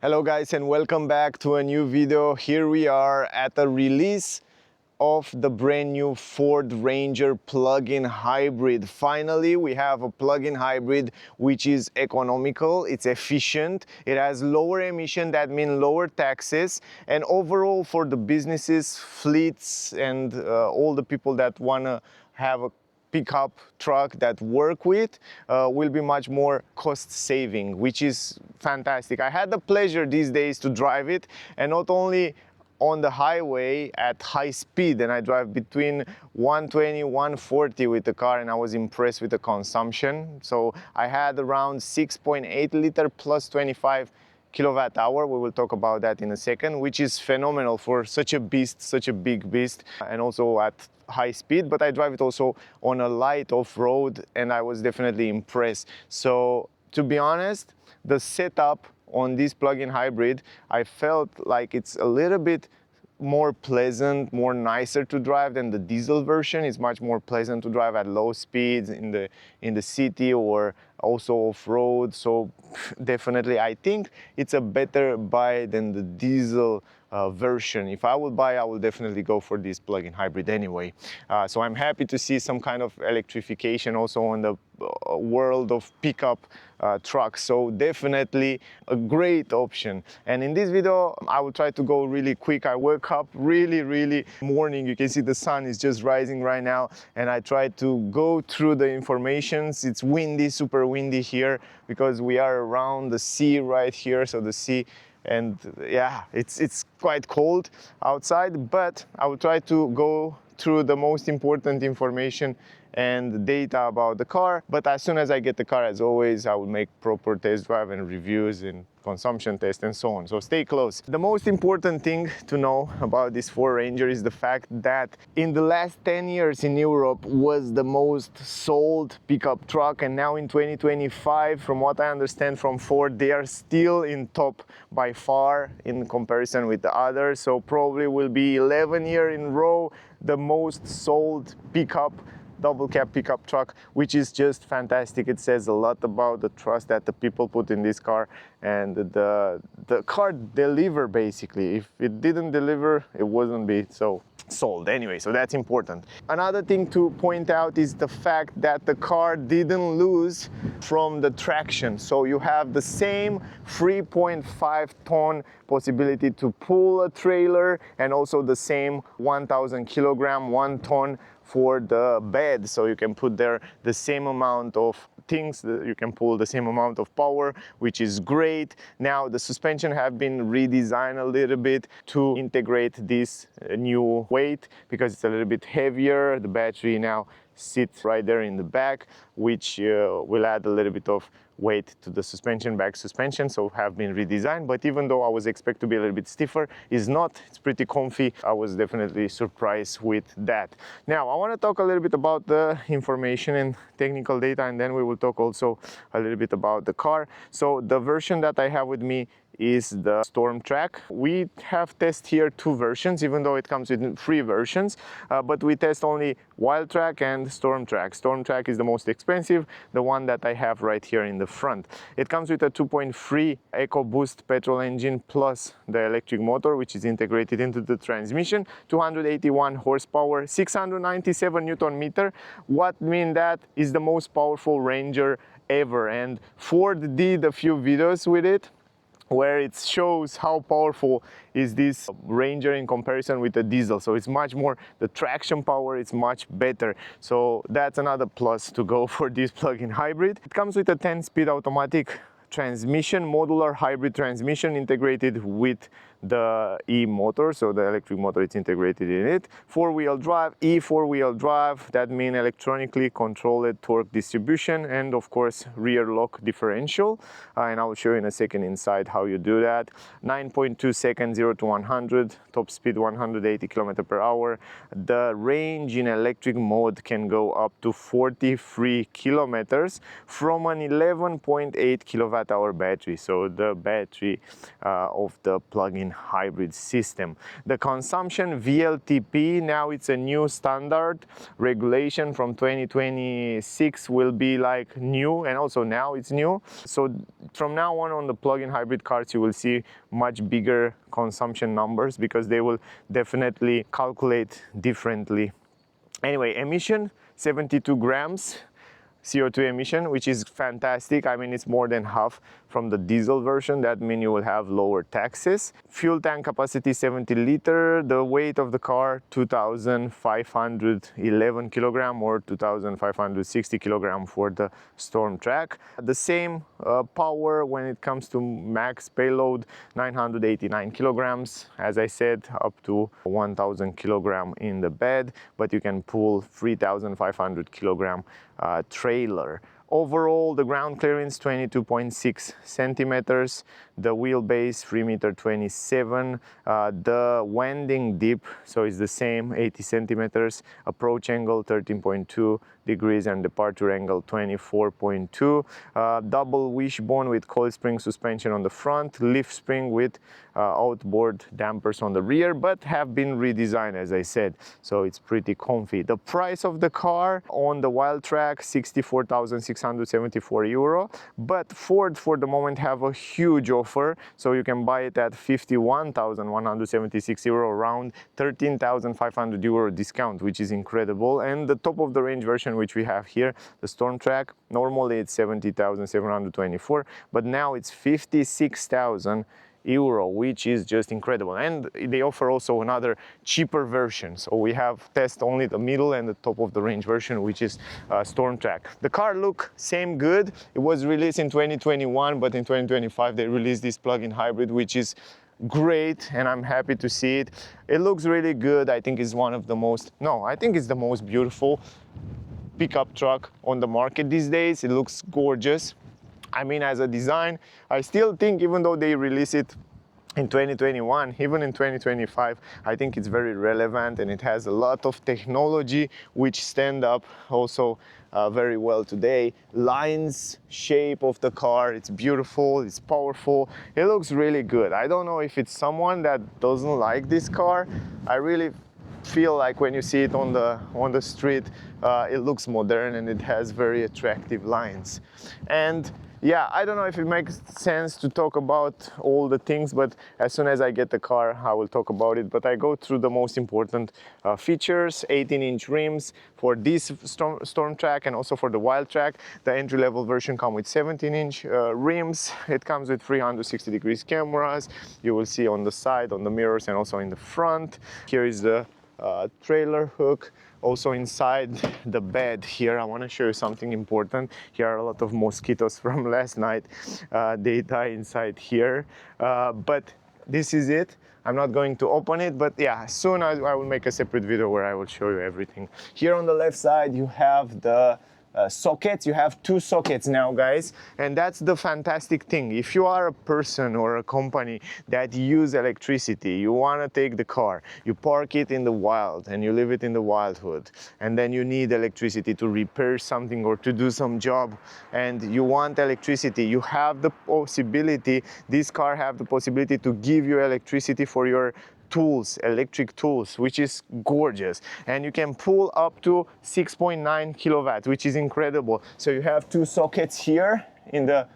Hello guys, and welcome back to a new video. Here we are at the release of the brand new Ford Ranger plug-in hybrid. Finally, we have a plug-in hybrid which is economical, it's efficient, it has lower emission, that means lower taxes, and overall for the businesses, fleets, and all the people that want to have a pickup truck that work with will be much more cost saving, which is fantastic. I had the pleasure these days to drive it, and not only on the highway at high speed, and I drive between 120 140 with the car, and I was impressed with the consumption. So I had around 6.8 liter plus 25 kilowatt hour. We will talk about that in a second, which is phenomenal for such a beast, such a big beast, and also at high speed. But I drive it also on a light off-road, and I was definitely impressed. So to be honest, the setup on this plug-in hybrid, I felt like it's a little bit more pleasant, more nicer to drive than the diesel version. It's much more pleasant to drive at low speeds in the city or also off-road. So definitely I think it's a better buy than the diesel version. If I would buy, I will definitely go for this plug-in hybrid anyway. So I'm happy to see some kind of electrification also in the world of pickup trucks. So definitely a great option. And in this video, I will try to go really quick. I woke up really morning. You can see the sun is just rising right now, and I tried to go through the informations. It's windy, super windy here because we are around the sea right here. So the sea, and yeah, it's quite cold outside, but I will try to go through the most important information and data about the car. But as soon as I get the car, as always, I will make proper test drive and reviews and consumption test and so on. So stay close. The most important thing to know about this Ford Ranger is the fact that in the last 10 years in Europe was the most sold pickup truck, and now in 2025, from what I understand from Ford, they are still in top by far in comparison with the others. So probably will be 11 years in a row the most sold pickup, double cab pickup truck, which is just fantastic. It says a lot about the trust that the people put in this car, and the car deliver basically. If it didn't deliver, it wouldn't be so sold anyway, so that's important. Another thing to point out is the fact that the car didn't lose from the traction. So you have the same 3.5 ton possibility to pull a trailer, and also the same 1,000 kilogram, 1 ton for the bed. So you can put there the same amount of things, you can pull the same amount of power, which is great. Now the suspension have been redesigned a little bit to integrate this new weight because it's a little bit heavier. The battery now sits right there in the back, which will add a little bit of weight to the suspension, back suspension, so have been redesigned. But even though I was expected to be a little bit stiffer, it's not, it's pretty comfy. I was definitely surprised with that. Now I want to talk a little bit about the information and technical data, and then we will talk also a little bit about the car. So the version that I have with me is the Storm Track. We have tested here 2 versions, even though it comes with 3 versions, but we test only Wildtrak and Storm Track. Storm Track is the most expensive, the one that I have right here in the front. It comes with a 2.3 EcoBoost petrol engine plus the electric motor, which is integrated into the transmission, 281 horsepower, 697 Newton meter. What mean that is the most powerful Ranger ever, and Ford did a few videos with it where it shows how powerful is this Ranger in comparison with the diesel. So it's much more, the traction power is much better. So that's another plus to go for this plug-in hybrid. It comes with a 10-speed automatic transmission, modular hybrid transmission integrated with the e-motor, so the electric motor is integrated in it. 4-wheel drive, four-wheel drive, that means electronically controlled torque distribution, and of course rear lock differential, and I will show you in a second inside how you do that. 9.2 seconds 0 to 100, top speed 180 km per hour. The range in electric mode can go up to 43 kilometers from an 11.8 kilowatt kWh battery, so the battery of the plug-in hybrid system. The consumption WLTP, now it's a new standard regulation from 2026, will be like new, and also now it's new. So from now on the plug-in hybrid cars you will see much bigger consumption numbers, because they will definitely calculate differently. Anyway, emission 72 grams CO2 emission, which is fantastic. I mean, it's more than half from the diesel version. That means you will have lower taxes. Fuel tank capacity 70 liter. The weight of the car 2,511 kilogram or 2,560 kilogram for the Storm Track. The same power when it comes to max payload, 989 kilograms. As I said, up to 1,000 kilogram in the bed, but you can pull 3,500 kilogram trailer. Overall, the ground clearance 22.6 centimeters, the wheelbase 3.27 m, the winding dip, so it's the same, 80 centimeters, approach angle 13.2 degrees and departure angle 24.2, double wishbone with coil spring suspension on the front, leaf spring with outboard dampers on the rear, but have been redesigned, as I said, so it's pretty comfy. The price of the car on the Wildtrak, 64,674 euro, but Ford for the moment have a huge offer, so you can buy it at 51,176 euro, around 13,500 euro discount, which is incredible. And the top of the range version which we have here, the Storm Track, normally it's 70,724, but now it's 56,000 euro, which is just incredible. And they offer also another cheaper version, so we have test only the middle and the top of the range version, which is Storm Track. The car look same good. It was released in 2021, but in 2025 they released this plug-in hybrid, which is great, and I'm happy to see it. It looks really good. I think it's one of the most, no, I think it's the most beautiful pickup truck on the market these days. It looks gorgeous. I mean, as a design, I still think, even though they release it in 2021, even in 2025, I think it's very relevant, and it has a lot of technology which stand up also very well today. Lines, shape of the car, it's beautiful, it's powerful, it looks really good. I don't know if it's someone that doesn't like this car. I really feel like when you see it on the street, it looks modern and it has very attractive lines. And yeah, I don't know if it makes sense to talk about all the things, but as soon as I get the car, I will talk about it. But I go through the most important features. 18-inch rims for this Storm Track and also for the Wildtrak. The entry-level version comes with 17-inch rims. It comes with 360 degrees cameras. You will see on the side, on the mirrors, and also in the front. Here is the trailer hook. Also inside the bed here, I want to show you something important. Here are a lot of mosquitoes from last night. They die inside here, but this is it. I'm not going to open it, but yeah, soon I will make a separate video where I will show you everything. Here on the left side you have the sockets. You have two sockets now, guys, and that's the fantastic thing. If you are a person or a company that use electricity, you want to take the car, you park it in the wild and you leave it in the wildwood, and then you need electricity to repair something or to do some job, and you want electricity, you have the possibility, this car have the possibility to give you electricity for your tools, electric tools, which is gorgeous. And you can pull up to 6.9 kilowatts, which is incredible. So you have two sockets here in the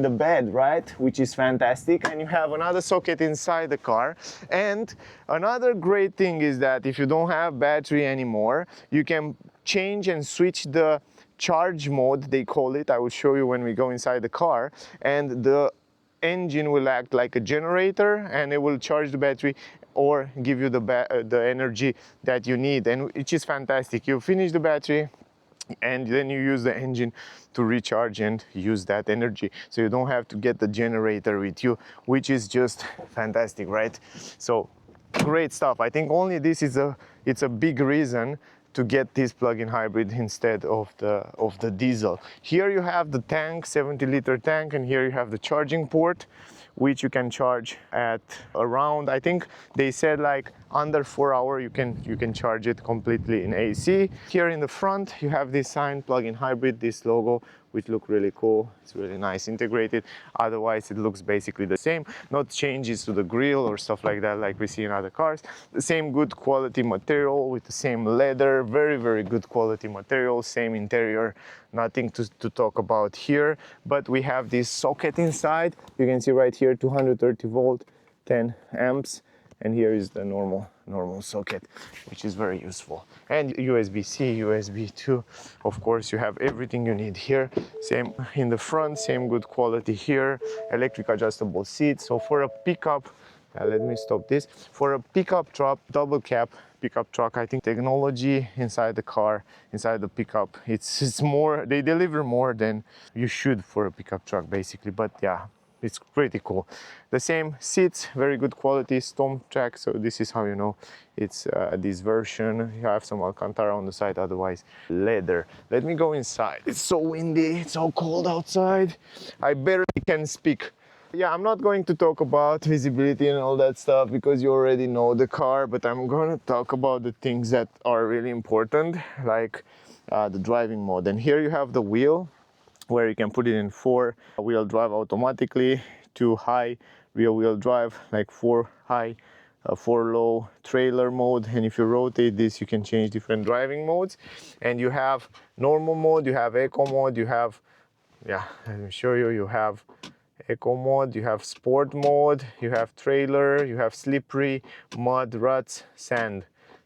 bed, right, which is fantastic, and you have another socket inside the car. And another great thing is that if you don't have battery anymore, you can change and switch the charge mode, they call it. I will show you when we go inside the car, and the engine will act like a generator and it will charge the battery or give you the energy that you need, and which is fantastic. You finish the battery and then you use the engine to recharge and use that energy, so you don't have to get the generator with you, which is just fantastic, right? So great stuff. I think only this is it's a big reason to get this plug-in hybrid instead of the diesel. Here you have the tank, 70-liter tank, and here you have the charging port, which you can charge at around, I think they said like under 4 hours you can charge it completely in AC. Here in the front you have this sign, plug-in hybrid, this logo which look really cool. It's really nice integrated. Otherwise it looks basically the same, not changes to the grille or stuff like that like we see in other cars. The same good quality material with the same leather, very good quality material, same interior, nothing to talk about here. But we have this socket inside. You can see right here 230 volt, 10 amps, and here is the normal socket, which is very useful. And USB-C, USB 2, of course you have everything you need here. Same in the front, same good quality here. Electric adjustable seats. So for a pickup, let me stop this. For a pickup truck, double cab pickup truck, I think technology inside the car, inside the pickup, it's more, they deliver more than you should for a pickup truck basically. But yeah, it's pretty cool. The same seats, very good quality, Storm Track. So this is how you know it's this version. You have some Alcantara on the side, otherwise leather. Let me go inside. It's so windy, it's so cold outside. I barely can speak. Yeah, I'm not going to talk about visibility and all that stuff because you already know the car, but I'm going to talk about the things that are really important, like the driving mode. And here you have the wheel, where you can put it in 4-wheel drive automatically, 2 high rear wheel drive, like 4 high, 4 low trailer mode. And if you rotate this, you can change different driving modes. And you have normal mode, you have eco mode, you have, yeah, let me show you, you have eco mode, you have sport mode, you have trailer, you have slippery, mud, ruts, sand.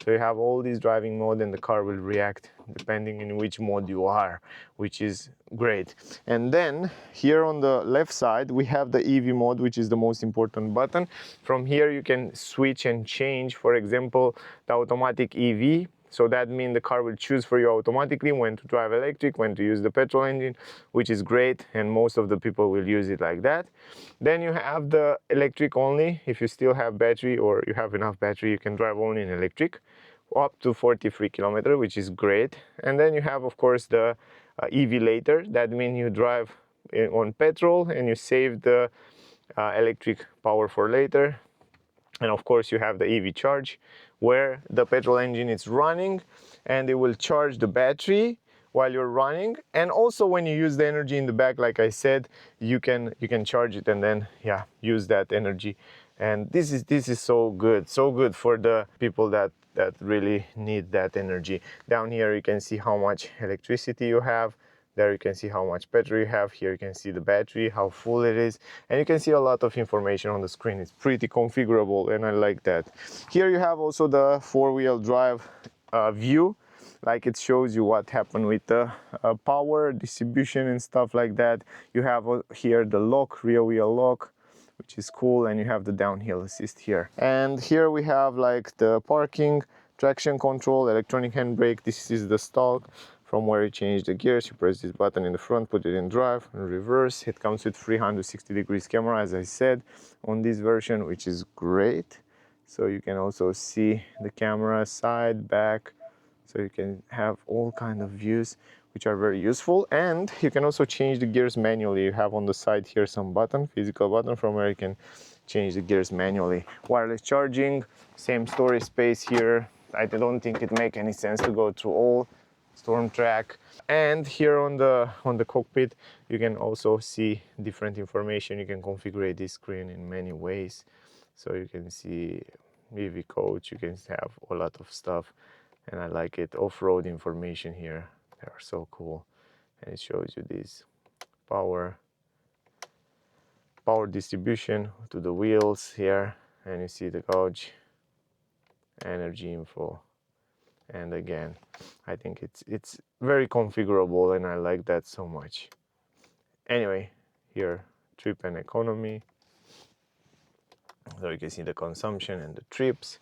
So you have all these driving mode and the car will react depending in which mode you are, which is great. And then here on the left side we have the EV mode, which is the most important button. From here you can switch and change, for example, the automatic EV. So that means the car will choose for you automatically when to drive electric, when to use the petrol engine, which is great, and most of the people will use it like that. Then you have the electric only. If you still have battery or you have enough battery, you can drive only in electric up to 43 kilometers, which is great. And then you have, of course, the EV later. That means you drive on petrol and you save the electric power for later. And of course you have the EV charge, where the petrol engine is running and it will charge the battery while you're running. And also when you use the energy in the back, like I said, you can charge it and then, yeah, use that energy. And this is so good for the people that really need that energy. Down here you can see how much electricity you have. There you can see how much petrol you have. Here you can see the battery, how full it is. And you can see a lot of information on the screen. It's pretty configurable and I like that. Here you have also the 4-wheel drive view. Like it shows you what happened with the power distribution and stuff like that. You have here the lock, rear wheel lock, which is cool. And you have the downhill assist here. And here we have like the parking, traction control, electronic handbrake. This is the stalk. From where you change the gears, you press this button in the front, put it in drive, and reverse. It comes with 360 degrees camera, as I said, on this version, which is great. So you can also see the camera side, back, so you can have all kind of views, which are very useful. And you can also change the gears manually. You have on the side here some button, physical button, from where you can change the gears manually. Wireless charging, same storage space here. I don't think it makes any sense to go through all. Storm Track. And here on the cockpit you can also see different information. You can configure this screen in many ways, so you can see EV coach, you can have a lot of stuff, and I like it. Off-road information here, they are so cool. And it shows you this power distribution to the wheels here, and you see the gauge, energy info. And again, I think it's very configurable and I like that so much. Anyway, here, trip and economy. So you can see the consumption and the trips.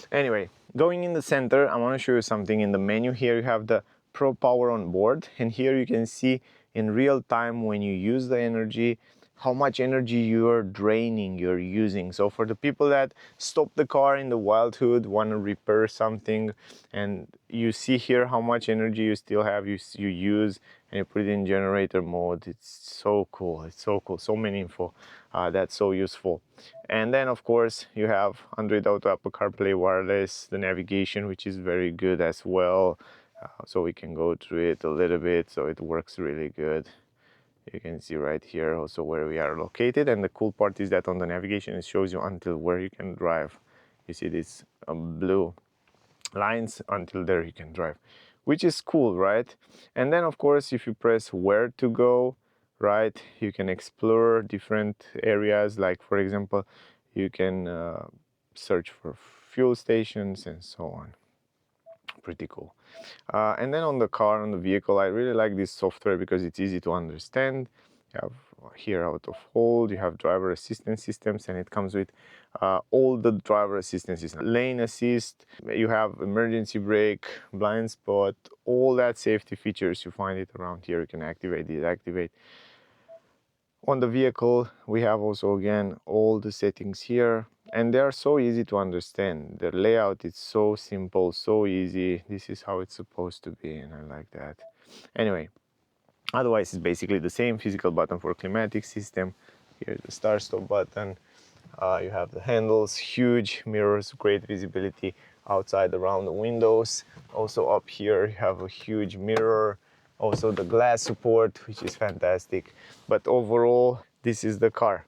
Anyway, going in the center, I want to show you something in the menu. Here you have the Pro Power on board. And here you can see in real time when you use the energy, how much energy you're draining, you're using. So for the people that stop the car in the wildhood, want to repair something, and you see here how much energy you still have, you use, and you put it in generator mode. It's so cool, it's so cool, so many info. That's so useful. And then of course you have Android Auto, Apple CarPlay, wireless, the navigation, which is very good as well. So we can go through it a little bit, so it works really good. You can see right here also where we are located, and the cool part is that on the navigation it shows you until where you can drive. You see these blue lines, until there you can drive, which is cool, right? And then of course if you press where to go, right, you can explore different areas, like for example you can search for fuel stations and so on. Pretty cool. And then on the car, on the vehicle, I really like this software because it's easy to understand. You have here out of hold, you have driver assistance systems, and it comes with all the driver assistance systems. Lane assist, you have emergency brake, blind spot, all that safety features, you find it around here. You can activate, deactivate. On the vehicle, we have also again all the settings here, and they are so easy to understand. The layout is so simple, so easy. This is how it's supposed to be, and I like that. Anyway, otherwise it's basically the same. Physical button for climatic system. Here's the start stop button. You have the handles, huge mirrors, great visibility outside around the windows. Also up here you have a huge mirror. Also the glass support, which is fantastic. But overall, this is the car.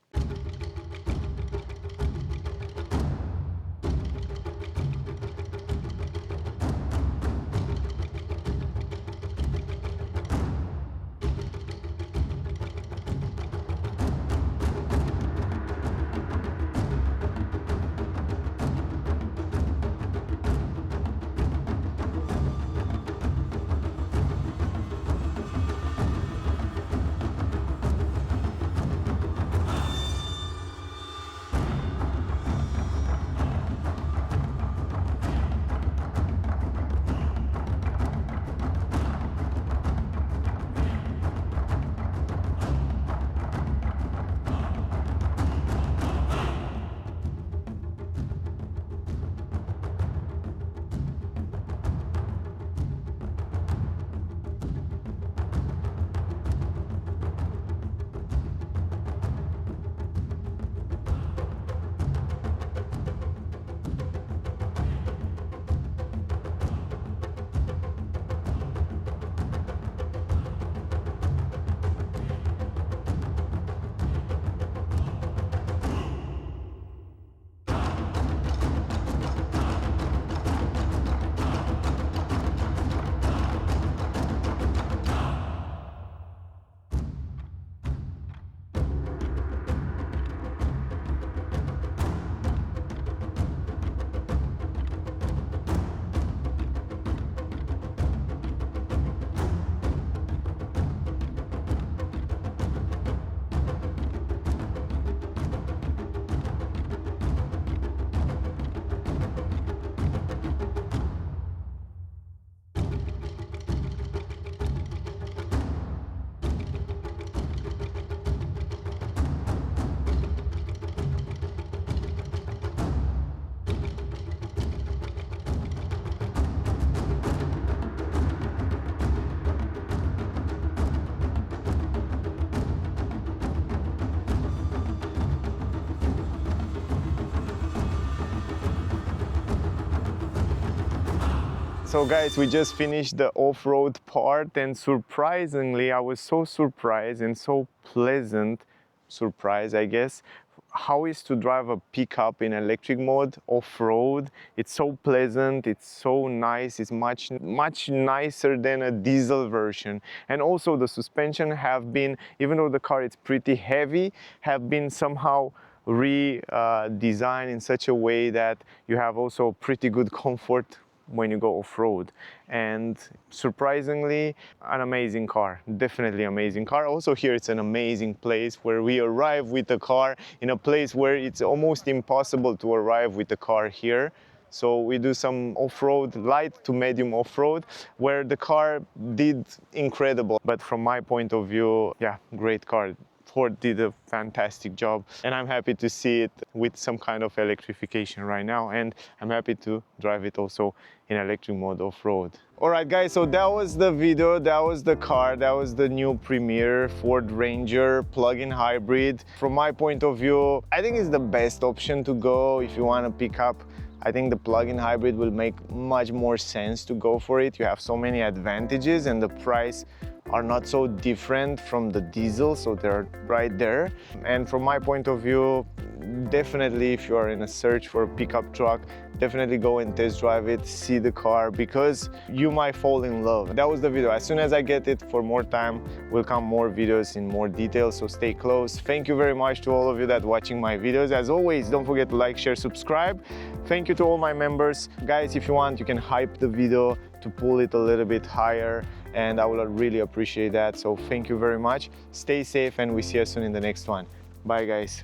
So guys, we just finished the off-road part, and surprisingly, I was so surprised and so pleasant surprise, I guess, how is to drive a pickup in electric mode off-road. It's so pleasant, it's so nice, it's much nicer than a diesel version. And also the suspension have been, even though the car is pretty heavy, have been somehow redesigned in such a way that you have also pretty good comfort when you go off-road. And surprisingly, an amazing car, definitely amazing car. Also here it's an amazing place where we arrive with the car in a place where it's almost impossible to arrive with the car here. So we do some off-road, light to medium off-road, where the car did incredible. But from my point of view, yeah, great car. Ford did a fantastic job, and I'm happy to see it with some kind of electrification right now, and I'm happy to drive it also in electric mode off-road. Alright guys, so that was the video, that was the car, that was the new Premier Ford Ranger plug-in hybrid. From my point of view, I think it's the best option to go if you want to pick up. I think the plug-in hybrid will make much more sense to go for it. You have so many advantages, and the price are not so different from the diesel, so they're right there. And from my point of view, definitely if you are in a search for a pickup truck, definitely go and test drive it, see the car, because you might fall in love. That was the video. As soon as I get it for more time, will come more videos in more detail, so stay close. Thank you very much to all of you that watching my videos. As always, don't forget to like, share, subscribe. Thank you to all my members. Guys, if you want, you can hype the video to pull it a little bit higher, and I will really appreciate that. So thank you very much. Stay safe, and we see you soon in the next one. Bye guys.